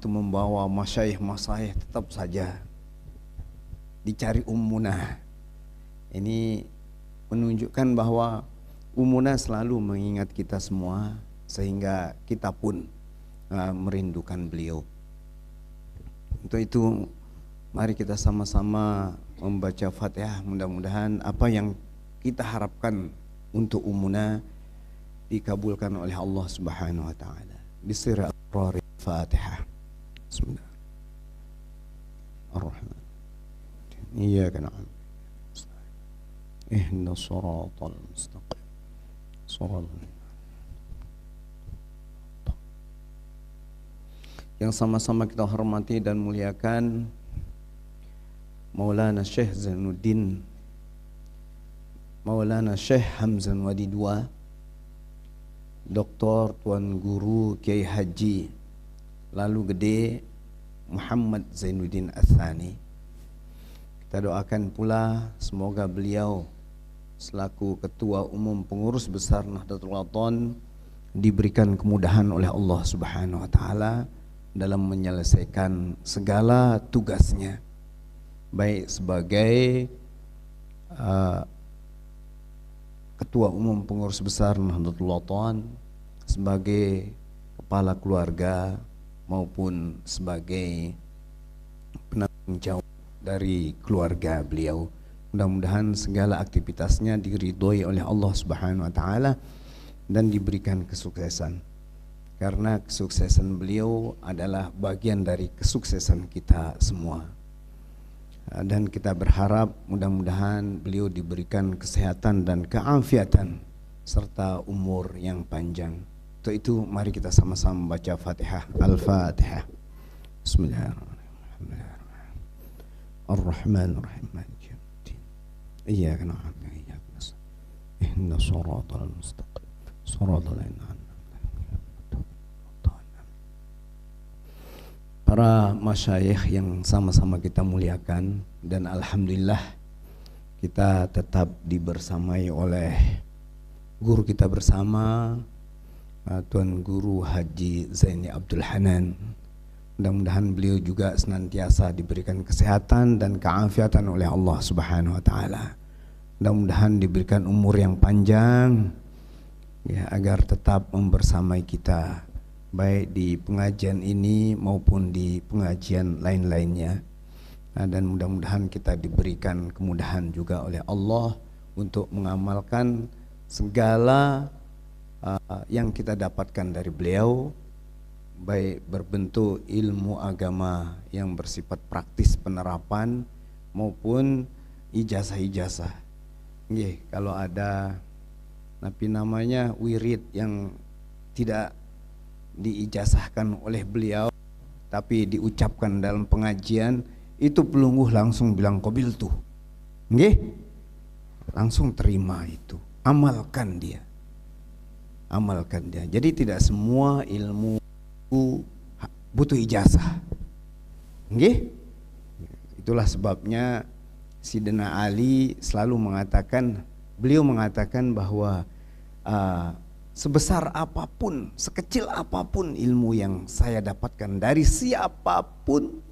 itu membawa masyayikh tetap saja dicari Ummunah. Ini menunjukkan bahwa Ummunah selalu mengingat kita semua, sehingga kita pun merindukan beliau. Untuk itu mari kita sama-sama membaca Fatihah. Mudah-mudahan apa yang kita harapkan untuk Ummunah dikabulkan oleh Allah Subhanahu wa taala. Bismillahirrahmanirrahim. Fatihah. Bismillahirrahmanirrahim. Iyyaka na'budu ihdinas shiratal mustaqim. Yang sama-sama kita hormati dan muliakan Maulana Syekh Zainuddin, Maulana Syekh Hamzan Wadi II, Dr. Tuan Guru Kiai Haji Lalu Gede Muhammad Zainuddin Ats-Tsani. Kita doakan pula semoga beliau selaku Ketua Umum Pengurus Besar Nahdlatul Wathon diberikan kemudahan oleh Allah Subhanahu wa taala dalam menyelesaikan segala tugasnya, baik sebagai Ketua Umum Pengurus Besar Nahdlatul Wathon, sebagai kepala keluarga, maupun sebagai penanggung jawab dari keluarga beliau. Mudah-mudahan segala aktivitasnya diridhoi oleh Allah Subhanahu wa taala dan diberikan kesuksesan. Karena kesuksesan beliau adalah bagian dari kesuksesan kita semua. Dan kita berharap mudah-mudahan beliau diberikan kesehatan dan keafiatan serta umur yang panjang. Untuk itu mari kita sama-sama membaca Fatihah. Al-Fatihah. Bismillahirrahmanirrahim. Ar-Rahmanir-Rahim. Iyyaka na'budu wa iyyaka nasta'in. Ihdinas shiratal mustaqim. Shiratal ladzina an'amta 'alaihim. Para masyayikh yang sama-sama kita muliakan, dan alhamdulillah kita tetap dibersamai oleh guru kita bersama, Tuan Guru Haji Zaini Abdul Hanan. Mudah-mudahan beliau juga senantiasa diberikan kesehatan dan keafiatan oleh Allah Subhanahu wa taala. Mudah-mudahan diberikan umur yang panjang ya, agar tetap membersamai kita baik di pengajian ini maupun di pengajian lain-lainnya. Dan mudah-mudahan kita diberikan kemudahan juga oleh Allah untuk mengamalkan segala yang kita dapatkan dari beliau, baik berbentuk ilmu agama yang bersifat praktis penerapan maupun ijazah-ijazah. Nggih, kalau ada namanya wirid yang tidak diijazahkan oleh beliau tapi diucapkan dalam pengajian, itu pelungguh langsung bilang qabil tuh. Nggih? Langsung terima itu. Amalkan dia. Amalkan dia. Jadi tidak semua ilmu butuh ijazah. Nggih? Itulah sebabnya Sidina Ali selalu mengatakan, beliau mengatakan bahwa sebesar apapun, sekecil apapun ilmu yang saya dapatkan dari siapapun,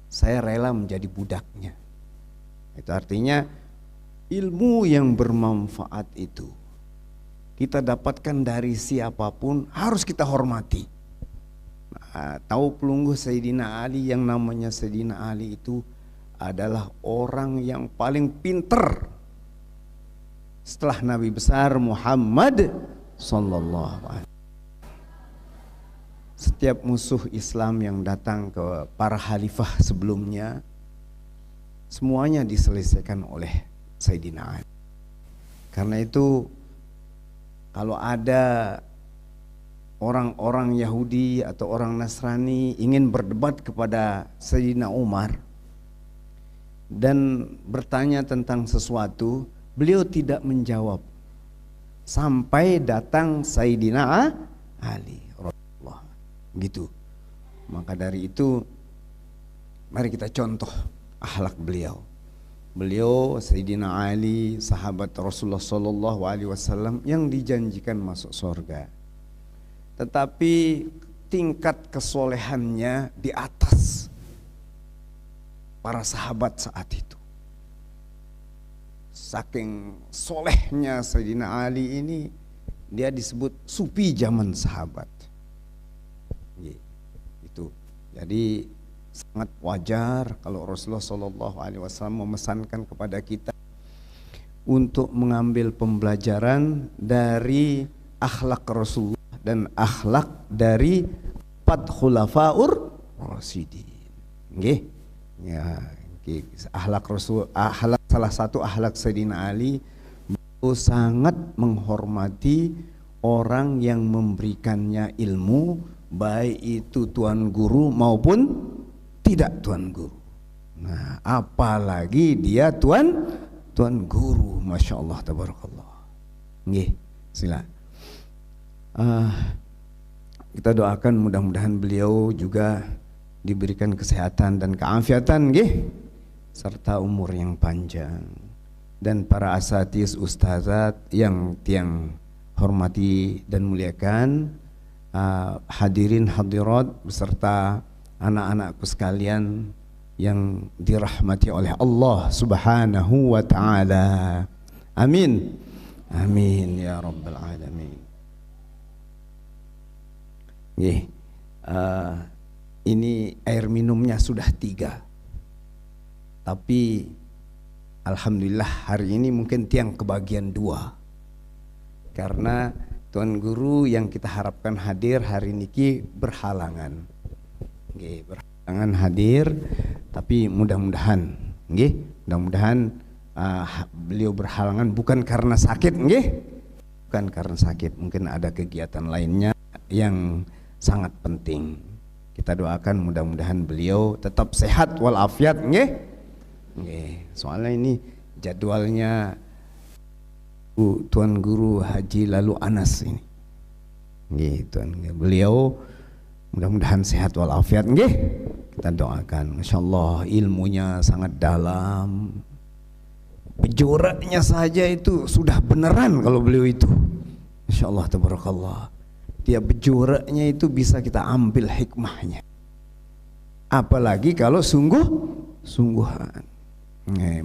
saya rela menjadi budaknya. Itu artinya ilmu yang bermanfaat itu kita dapatkan dari siapapun harus kita hormati. Tahu pelungguh Sayyidina Ali yang namanya Sayyidina Ali itu adalah orang yang paling pinter setelah Nabi besar Muhammad sallallahu alaihi wasallam. Setiap musuh Islam yang datang ke para khalifah sebelumnya, semuanya diselesaikan oleh Sayyidina Ali. Karena itu kalau ada orang-orang Yahudi atau orang Nasrani ingin berdebat kepada Sayyidina Umar dan bertanya tentang sesuatu, beliau tidak menjawab sampai datang Sayyidina Ali Rasulullah. Gitu. Maka dari itu mari kita contoh akhlak beliau. Beliau Sayyidina Ali, sahabat Rasulullah sallallahu alaihi wasallam yang dijanjikan masuk surga. Tetapi tingkat kesolehannya di atas para sahabat saat itu. Saking solehnya Sayyidina Ali ini, dia disebut sufi zaman sahabat. Itu. Jadi sangat wajar kalau Rasulullah SAW memesankan kepada kita untuk mengambil pembelajaran dari akhlak Rasulullah dan akhlak dari 4 khulafaur rasyidin. Nggih. Ya, akhlak Rasul, akhlak salah satu akhlak Sayyidina Ali, beliau sangat menghormati orang yang memberikannya ilmu, baik itu tuan guru maupun tidak tuan guru. Nah, apalagi dia tuan guru, masya Allah, tabarakallah. Nggih, sila. Kita doakan mudah-mudahan beliau juga diberikan kesehatan dan keafiatan, nggih, serta umur yang panjang. Dan para asatiz ustazat yang tiang hormati dan muliakan, hadirin hadirat beserta anak-anakku sekalian yang dirahmati oleh Allah Subhanahu wa taala. Amin. Amin ya rabbal alamin. Nggih. Ini air minumnya sudah 3. Tapi alhamdulillah hari ini mungkin tiang kebagian 2. Karena tuan guru yang kita harapkan hadir hari ini berhalangan. Nggih, berhalangan hadir, tapi mudah-mudahan nggih, mudah-mudahan beliau berhalangan bukan karena sakit, nggih. Bukan karena sakit, mungkin ada kegiatan lainnya yang sangat penting. Kita doakan mudah-mudahan beliau tetap sehat walafiat, nggih. Nggih, soalnya ini jadwalnya Tuan Guru Haji Lalu Anas ini. Nggih, beliau mudah-mudahan sehat walafiat, nggih. Kita doakan. Masyaallah ilmunya sangat dalam. Pejoraknya saja itu sudah beneran kalau beliau itu. Masyaallah tabarakallah. Tiap bejoraknya itu bisa kita ambil hikmahnya. Apalagi kalau sungguhan.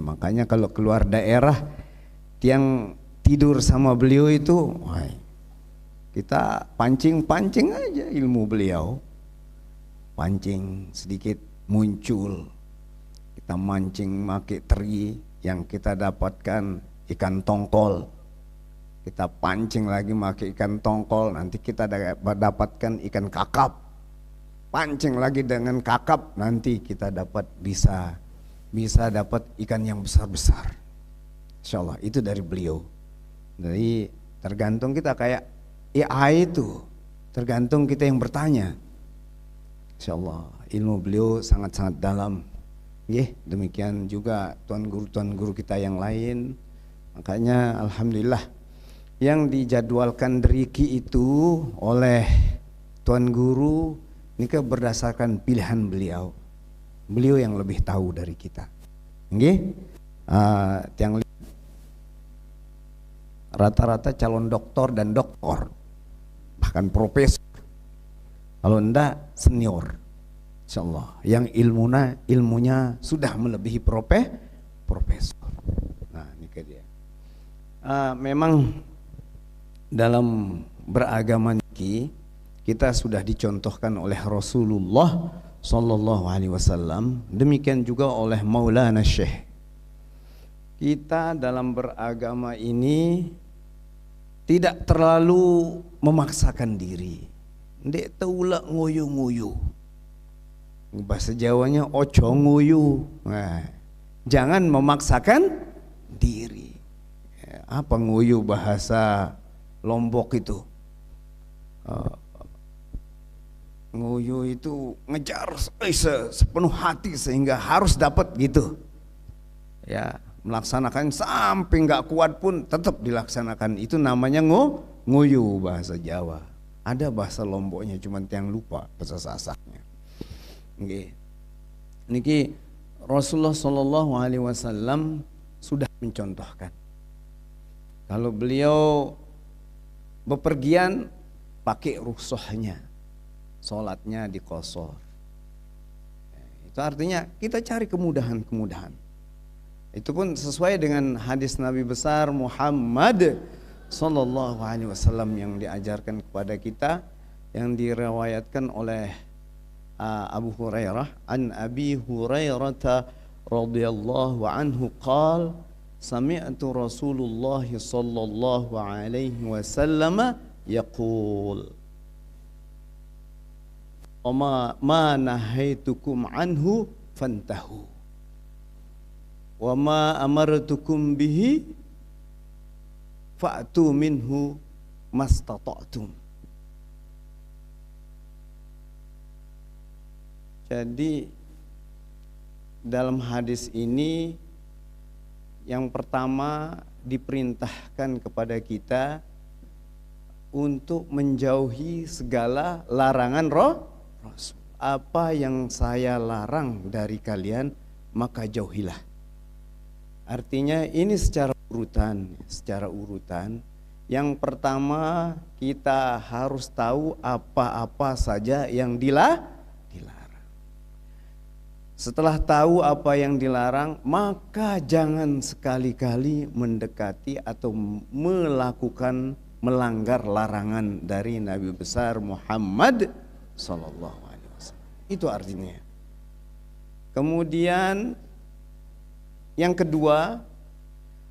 Makanya kalau keluar daerah tiang tidur sama beliau itu, kita pancing-pancing aja ilmu beliau. Pancing sedikit muncul. Kita mancing pakai teri yang kita dapatkan ikan tongkol. Kita pancing lagi pakai ikan tongkol, nanti kita dapatkan ikan kakap. Pancing lagi dengan kakap, nanti kita dapat bisa dapat ikan yang besar-besar. Insyaallah itu dari beliau. Jadi tergantung kita kayak AI itu, tergantung kita yang bertanya. Insyaallah ilmu beliau sangat-sangat dalam. Demikian juga tuan guru kita yang lain. Makanya alhamdulillah yang dijadwalkan deriki itu oleh tuan guru ini berdasarkan pilihan beliau. Beliau yang lebih tahu dari kita. Nggih? Yang rata-rata calon doktor dan doktor, bahkan profesor. Kalau enggak senior. Insyaallah yang ilmunya sudah melebihi profesor. Nah, ini dia. Memang dalam beragama kita sudah dicontohkan oleh Rasulullah sallallahu alaihi wasallam, demikian juga oleh Maulana Syekh. Kita dalam beragama ini tidak terlalu memaksakan diri. Ndek taula nguyu-nguyu. Bahasa Jawanya ojo nguyu. Nah, jangan memaksakan diri. Apa nguyu bahasa Lombok itu? Nguyu itu ngejar sepenuh hati sehingga harus dapat gitu. Ya, melaksanakan sampai nggak kuat pun tetap dilaksanakan. Itu namanya nguyu bahasa Jawa. Ada bahasa Lomboknya cuman yang lupa bahasa Sasaknya. Nggih. Niki Rasulullah sallallahu alaihi wasallam sudah mencontohkan. Kalau beliau bepergian pakai rukhsahnya. sholatnya diqosor. Itu artinya kita cari kemudahan-kemudahan. Itu pun sesuai dengan hadis Nabi besar Muhammad sallallahu alaihi wasallam yang diajarkan kepada kita, yang diriwayatkan oleh Abu Hurairah, an Abi Hurairah radhiyallahu anhu qala sami'tu Rasulullah sallallahu alaihi wasallam yaqul ma nahaitukum anhu fantahu wa ma amartukum bihi fa'tu minhu mastata'tum. Jadi dalam hadis ini yang pertama diperintahkan kepada kita untuk menjauhi segala larangan Rasul. Apa yang saya larang dari kalian maka jauhilah. Artinya ini secara urutan. Yang pertama kita harus tahu apa-apa saja yang dilarang. Setelah tahu apa yang dilarang, maka jangan sekali-kali mendekati atau melakukan melanggar larangan dari Nabi besar Muhammad sallallahu alaihi wasallam. Itu artinya. Kemudian yang kedua,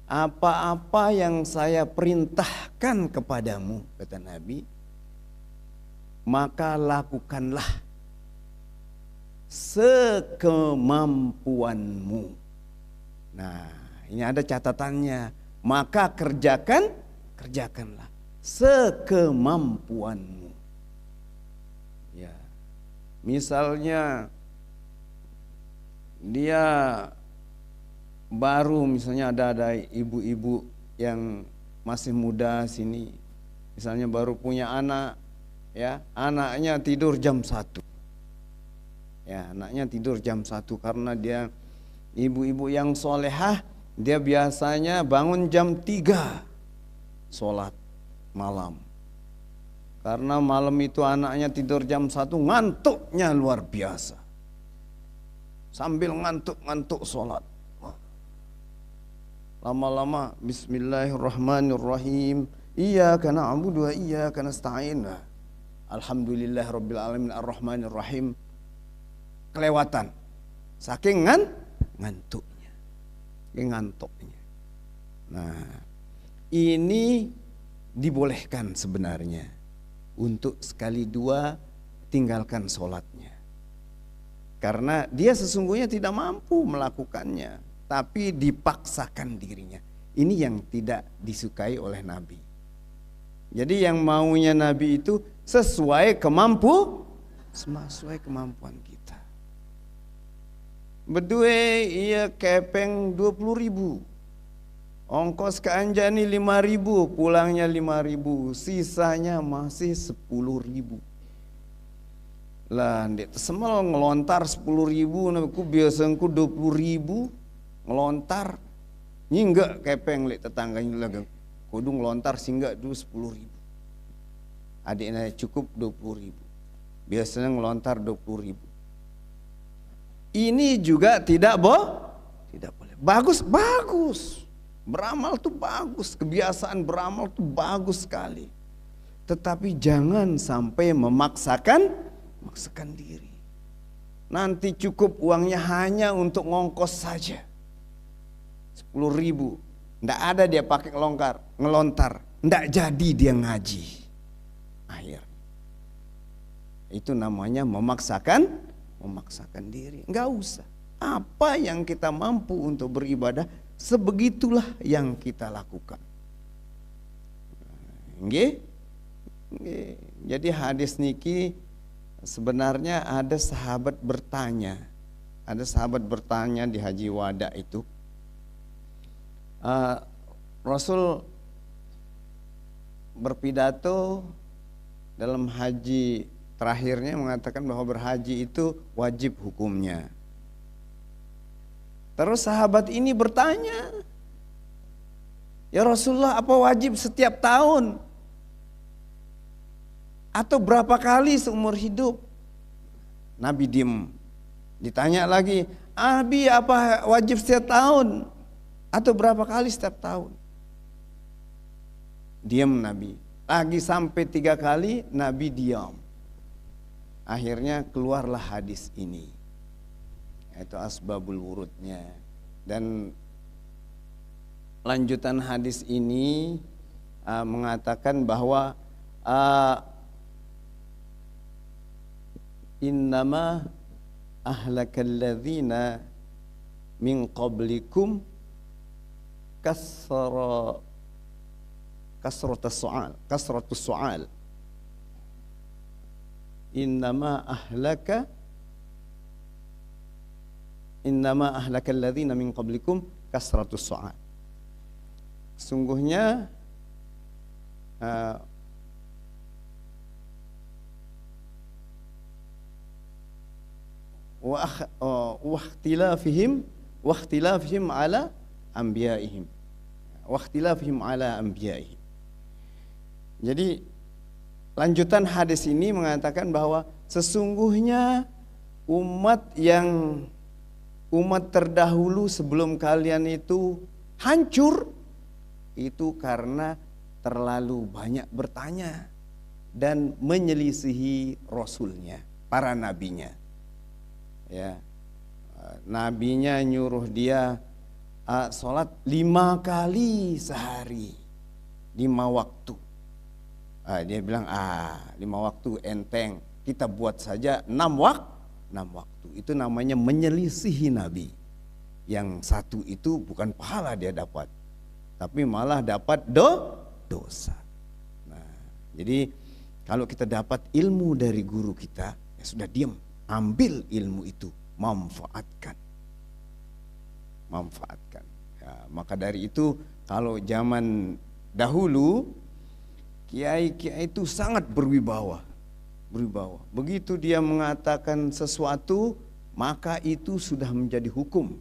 apa-apa yang saya perintahkan kepadamu, kata Nabi, maka lakukanlah sekemampuanmu. Nah, ini ada catatannya. Maka kerjakanlah sekemampuanmu. Ya. Misalnya dia baru, misalnya ada ibu-ibu yang masih muda sini, misalnya baru punya anak, ya, anaknya tidur jam 1. Ya, anaknya tidur jam 1 karena dia ibu-ibu yang solehah, dia biasanya bangun jam 3 sholat malam. Karena malam itu anaknya tidur jam 1, ngantuknya luar biasa. Sambil ngantuk sholat. Lama-lama bismillahirrahmanirrahim. Iyyaka na'budu wa iyyaka nasta'in. Alhamdulillahirabbil alamin arrahmanirrahim. Kelewatan saking ngantuknya. Nah, ini dibolehkan sebenarnya untuk sekali dua tinggalkan sholatnya, karena dia sesungguhnya tidak mampu melakukannya, tapi dipaksakan dirinya. Ini yang tidak disukai oleh Nabi. Jadi yang maunya Nabi itu sesuai kemampuan kita. Berdua ia kepeng 20.000, ongkos ke Anjani 5.000, pulangnya 5.000, sisanya masih 10.000. Lah ndek semel ngelontar 10.000, aku biasaku 20.000 ngelontar, nyinggak kepeng lek tetangganya lagi kudu ngelontar singgak dulu 10.000. Adiknya cukup 20.000, biasanya ngelontar 20.000. Ini juga tidak boleh. Bagus. Beramal tuh bagus, kebiasaan beramal tuh bagus sekali. Tetapi jangan sampai memaksakan diri. Nanti cukup uangnya hanya untuk ngongkos saja. 10.000. Nggak ada dia pakai ngelontar. Nggak jadi dia ngaji. Akhir. Itu namanya memaksakan diri. Enggak usah. Apa yang kita mampu untuk beribadah, sebegitulah yang kita lakukan. Nggih? Jadi hadis niki sebenarnya ada sahabat bertanya. Di Haji Wada itu. Rasul berpidato dalam haji terakhirnya mengatakan bahwa berhaji itu wajib hukumnya. Terus sahabat ini bertanya, "Ya Rasulullah, apa wajib setiap tahun?" Atau berapa kali seumur hidup? Nabi diem. Ditanya lagi, Abi apa wajib setiap tahun? Atau berapa kali setiap tahun? Diam Nabi. Lagi sampai 3 kali Nabi diam. Akhirnya keluarlah hadis ini. Itu asbabul wurudnya. Dan lanjutan hadis ini mengatakan bahwa innama ahlakal ladzina min qablikum kasratus su'al innama ahlakal ladzina min qablikum kasratus su'al. Sungguhnya واختلافهم على أنبيائهم. Jadi lanjutan hadis ini mengatakan bahwa sesungguhnya umat terdahulu sebelum kalian itu hancur itu karena terlalu banyak bertanya dan menyelisihi rasulnya, para nabinya. Ya, nabinya nyuruh dia sholat 5 kali sehari, 5 waktu. Dia bilang 5 waktu enteng, kita buat saja 6 waktu. Itu namanya menyelisihi nabi. Yang satu itu bukan pahala dia dapat, tapi malah dapat dosa. Nah, jadi kalau kita dapat ilmu dari guru kita, ya sudah diam. Ambil ilmu itu, manfaatkan. Ya, maka dari itu kalau zaman dahulu kiai-kiai itu sangat berwibawa. Begitu dia mengatakan sesuatu, maka itu sudah menjadi hukum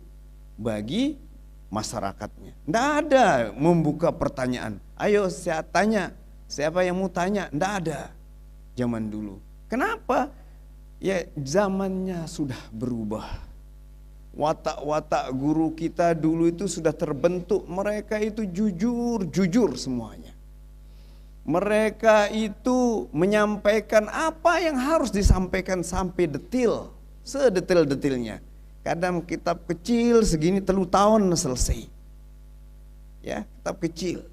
bagi masyarakatnya. Tidak ada membuka pertanyaan. Ayo saya tanya, siapa yang mau tanya? Tidak ada zaman dulu. Kenapa? Ya zamannya sudah berubah. Watak-watak guru kita dulu itu sudah terbentuk. Mereka itu jujur semuanya. Mereka itu menyampaikan apa yang harus disampaikan sampai detil, sedetil-detilnya. Kadang kitab kecil segini 3 tahun selesai. Ya, kitab kecil.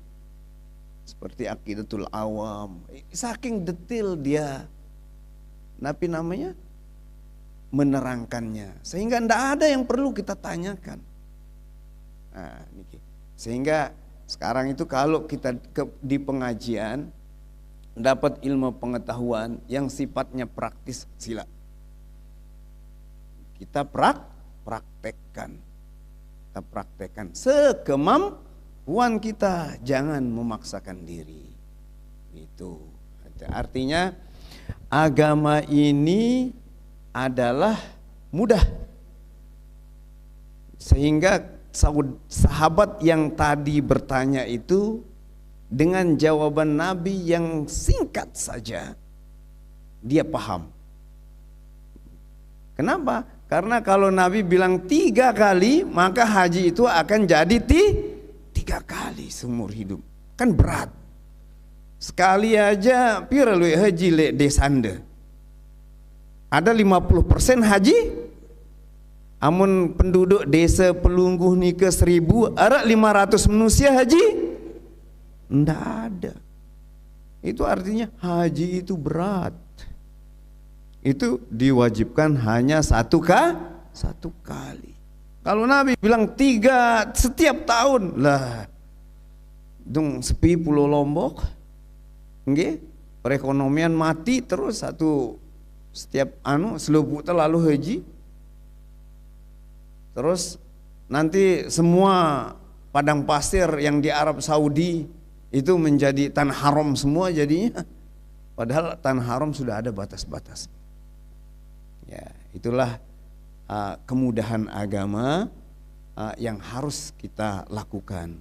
Seperti Aqidatul Awam. Saking detil dia. Nabi namanya menerangkannya, sehingga tidak ada yang perlu kita tanyakan. Nah, sehingga sekarang itu kalau kita di pengajian dapat ilmu pengetahuan yang sifatnya praktis, sila kita praktekkan sekemampuan kita, jangan memaksakan diri. Itu artinya agama ini adalah mudah, sehingga sahabat yang tadi bertanya itu dengan jawaban Nabi yang singkat saja dia paham. Kenapa? Karena kalau Nabi bilang 3 kali, maka haji itu akan jadi 3 kali seumur hidup. Kan berat. Sekali aja pira lu haji le desande. Ada 50% haji. Amun penduduk desa Pelungguh ni ke 1000, ada 500 manusia haji? Ndak ada. Itu artinya haji itu berat. Itu diwajibkan hanya 1 kali. Kalau Nabi bilang 3 setiap tahun, lah dong sepi Pulau Lombok. Nggih, perekonomian mati terus setiap selubuk terlalu haji. Terus nanti semua padang pasir yang di Arab Saudi itu menjadi tanah haram semua jadinya. Padahal tanah haram sudah ada batas-batas. Ya, itulah kemudahan agama yang harus kita lakukan.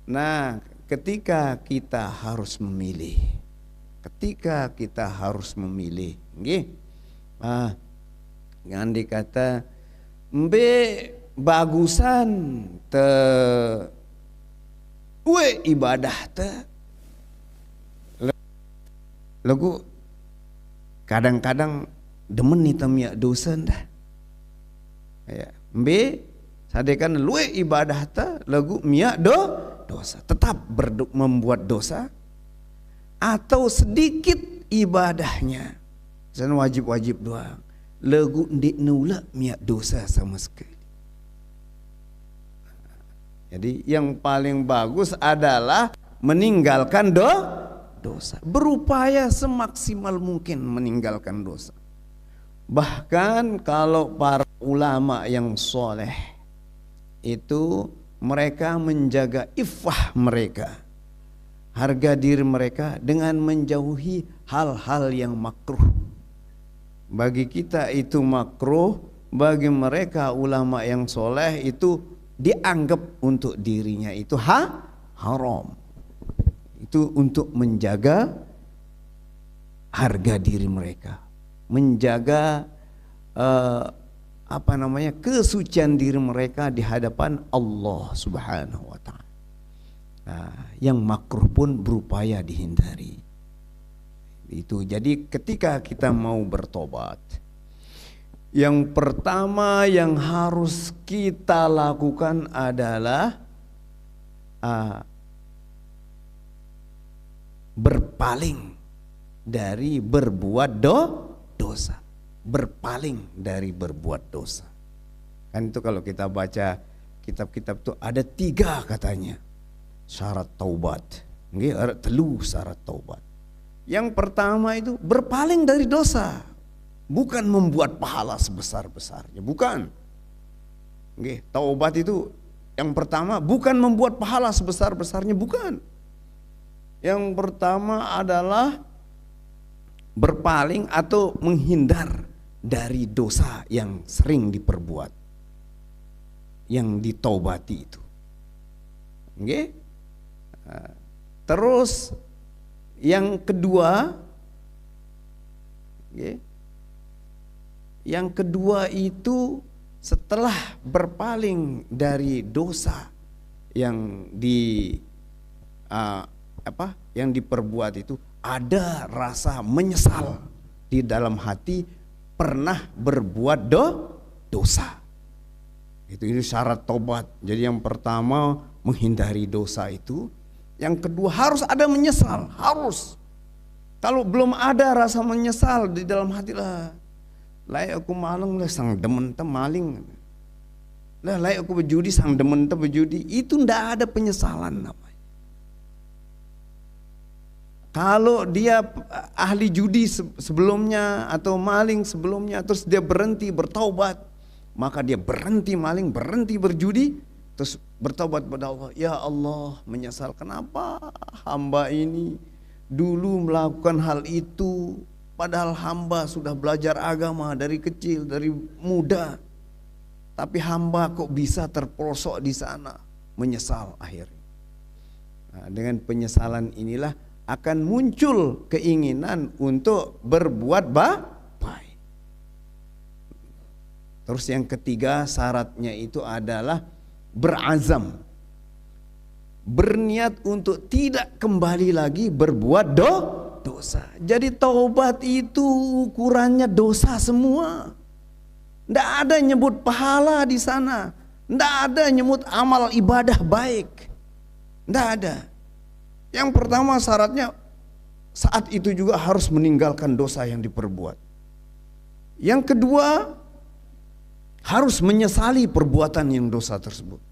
Nah, ketika kita harus memilih, ketika kita harus memilih, nggih. Yang dikata mbe bagusan te ibadah te lagu kadang-kadang demen hitam ya dosa dah. Ya, mbe sadekan luwe ibadah ta lagu mia dosa, tetap membuat dosa atau sedikit ibadahnya dan wajib-wajib doang lagu ndik nula mia dosa sama sekali. Jadi yang paling bagus adalah meninggalkan dosa, berupaya semaksimal mungkin meninggalkan dosa. Bahkan kalau para ulama yang soleh itu mereka menjaga iffah mereka, harga diri mereka dengan menjauhi hal-hal yang makruh. Bagi kita itu makruh, bagi mereka ulama yang soleh itu dianggap untuk dirinya itu haram. Itu untuk menjaga harga diri mereka, menjaga kesucian diri mereka di hadapan Allah Subhanahu wa taala. Yang makruh pun berupaya dihindari. Itu jadi ketika kita mau bertobat, yang pertama yang harus kita lakukan adalah berpaling dari berbuat dosa. Berpaling dari berbuat dosa. Kan itu kalau kita baca kitab-kitab itu ada 3 katanya syarat taubat. Nggih, ada 3 syarat taubat. Yang pertama itu berpaling dari dosa. Bukan membuat pahala sebesar-besarnya, bukan. Nggih, taubat itu yang pertama bukan membuat pahala sebesar-besarnya, bukan. Yang pertama adalah berpaling atau menghindar dari dosa yang sering diperbuat, yang ditaubati itu. Nggih. Terus yang kedua, nggih. Yang kedua itu setelah berpaling dari dosa yang yang diperbuat itu, ada rasa menyesal di dalam hati pernah berbuat dosa. Itu syarat tobat. Jadi yang pertama menghindari dosa itu, yang kedua harus ada menyesal, harus. Kalau belum ada rasa menyesal di dalam hati lah, layak aku maling lah sang demen te maling. Lah layak aku berjudi sang demen te berjudi. Itu ndak ada penyesalan namanya. Kalau dia ahli judi sebelumnya atau maling sebelumnya, terus dia berhenti bertaubat, maka dia berhenti maling, berhenti berjudi, terus bertaubat kepada Allah. Ya Allah, menyesal kenapa hamba ini dulu melakukan hal itu, padahal hamba sudah belajar agama dari kecil, dari muda, tapi hamba kok bisa terperosok di sana. Menyesal akhirnya. Nah, dengan penyesalan inilah akan muncul keinginan untuk berbuat baik. Terus yang ketiga syaratnya itu adalah berazam, berniat untuk tidak kembali lagi berbuat dosa. Jadi taubat itu ukurannya dosa semua. Tidak ada nyebut pahala di sana, tidak ada nyebut amal ibadah baik, tidak ada. Yang pertama syaratnya saat itu juga harus meninggalkan dosa yang diperbuat. Yang kedua harus menyesali perbuatan yang dosa tersebut.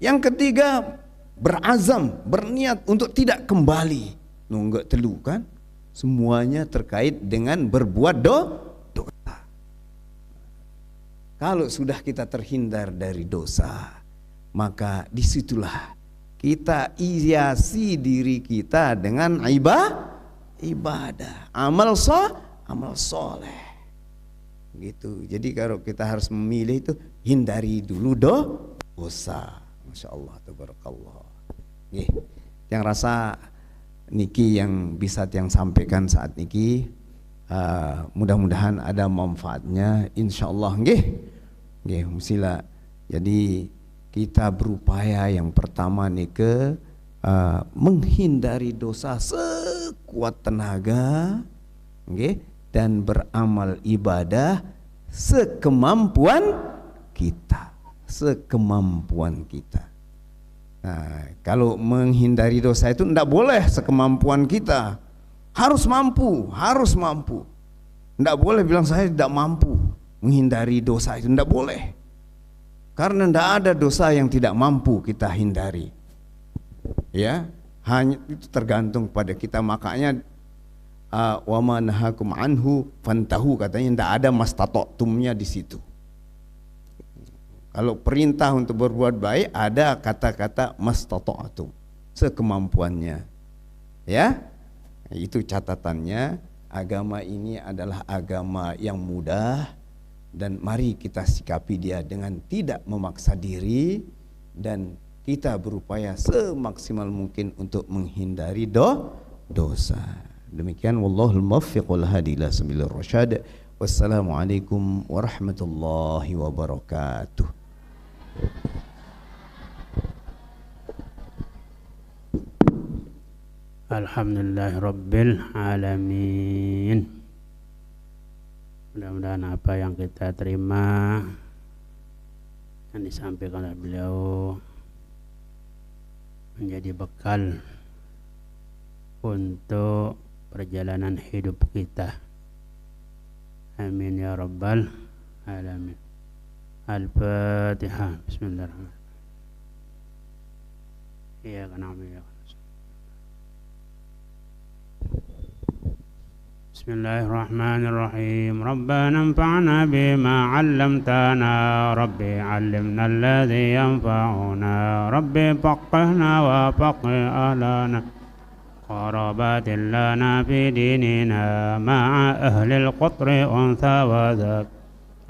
Yang ketiga berazam, berniat untuk tidak kembali. Nunggak telu kan? Semuanya terkait dengan berbuat dosa. Kalau sudah kita terhindar dari dosa, maka disitulah kita hiasi diri kita dengan ibadah, amal soleh, gitu. Jadi kalau kita harus memilih itu, hindari dulu dosa. Masya Allah, tabarakallah. Yang rasa niki yang bisa yang sampaikan saat niki, mudah-mudahan ada manfaatnya insyaallah nggih. Nggih, musila. Jadi kita berupaya yang pertama nike menghindari dosa sekuat tenaga, nggih, dan beramal ibadah sekemampuan kita, sekemampuan kita. Nah, kalau menghindari dosa itu tidak boleh sekemampuan kita, harus mampu, harus mampu. Tidak boleh bilang saya tidak mampu menghindari dosa itu, tidak boleh. Karena tidak ada dosa yang tidak mampu kita hindari. Ya, hanya itu tergantung pada kita. Makanya wa ma nahakum anhu fantahu, katanya tidak ada mastata'tumnya di situ. Kalau perintah untuk berbuat baik ada kata-kata mastata'tum, sekemampuannya. Ya, itu catatannya. Agama ini adalah agama yang mudah, dan mari kita sikapi dia dengan tidak memaksa diri, dan kita berupaya semaksimal mungkin untuk menghindari dosa. Demikian, wallahul muwaffiq wal hadi ila sabilir rasyad. Wassalamualaikum warahmatullahi wabarakatuh. Alhamdulillah Rabbil Alamin. Mudah-mudahan apa yang kita terima yang disampaikan oleh beliau menjadi bekal untuk perjalanan hidup kita. Amin ya Rabbal Alamin. Al-Fatihah. Bismillahirrahmanirrahim. Iyyaka na'budu wa iyyaka nasta'in. Bismillahirrahmanirrahim. Rabbana anfa'na bima 'allamtana, Rabbi 'allimna alladhi yanfa'una, Rabbi faqihna wa faqih ahlana, قرابات لنا في ديننا مع أهل القطر أنثى وذاك،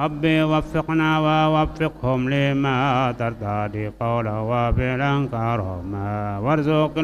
ربي وفقنا ووفقهم لما ترتضي قولا وفعلا كرما، وارزق